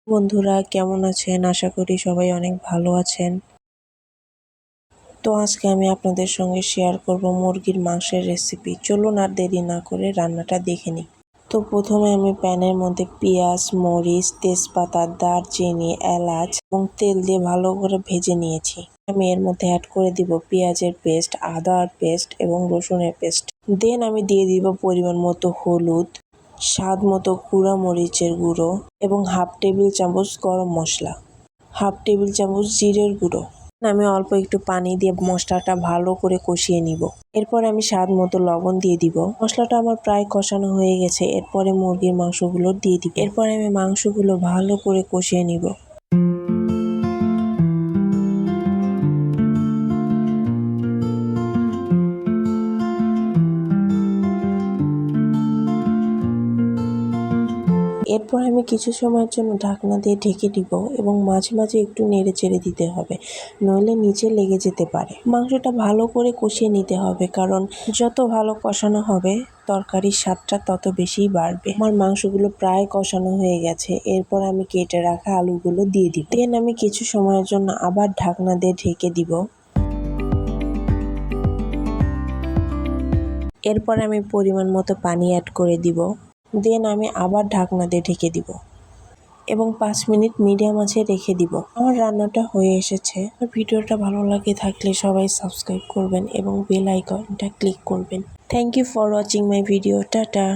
বন্ধুরা কেমন আছেন? আশা করি সবাই অনেক ভালো আছেন। তো আজকে আমি আপনাদের সঙ্গে শেয়ার করব মুরগির মাংসের রেসিপি। চলুন আর দেরি না করে রান্নাটা দেখে নিই। তো প্রথমে আমি প্যানের মধ্যে পেঁয়াজ, মরিচ, তেজপাতা, দারচিনি, এলাচ এবং তেল দিয়ে ভালো করে ভেজে নিয়েছি। আমি এর মধ্যে অ্যাড করে দিব পেঁয়াজের পেস্ট, আদার পেস্ট এবং রসুনের পেস্ট। দেন আমি দিয়ে দিব পরিমাণ মতো হলুদ, স্বাদ মতো গুঁড়া মরিচের গুঁড়ো এবং হাফ টেবিল চামচ গরম মশলা, হাফ টেবিল চামচ জিরের গুঁড়ো। আমি অল্প একটু পানি দিয়ে মশলাটা ভালো করে কষিয়ে নিব। এরপর আমি স্বাদ মতো লবণ দিয়ে দিব। মশলাটা আমার প্রায় কষানো হয়ে গেছে। এরপরে মুরগির মাংসগুলো দিয়ে দিব। এরপর আমি মাংসগুলো ভালো করে কষিয়ে নিব। এরপর আমি কিছু সময়ের জন্য ঢাকনা দিয়ে ঢেকে দিব এবং মাঝে মাঝে একটু নেড়ে চেড়ে দিতে হবে, নইলে নিচে লেগে যেতে পারে। মাংসটা ভালো করে কষিয়ে নিতে হবে, কারণ যত ভালো কষানো হবে তরকারির স্বাদটা তত বেশিই বাড়বে। আমার মাংসগুলো প্রায় কষানো হয়ে গেছে। এরপর আমি কেটে রাখা আলুগুলো দিয়ে দিব। দেন আমি কিছু সময়ের জন্য আবার ঢাকনা দিয়ে ঢেকে দিব। এরপর আমি পরিমাণ মতো পানি অ্যাড করে দিব। দেন আমি আবার ঢাকনা দিয়ে ঢেকে দিব এবং 5 মিনিট মিডিয়াম আঁচে রেখে দিব। আমার রান্নাটা হয়ে এসেছে। আর ভিডিওটা ভালো লাগে থাকলে সবাই সাবস্ক্রাইব করবেন এবং বেল আইকনটা ক্লিক করবেন। Thank you for watching my video. Tata.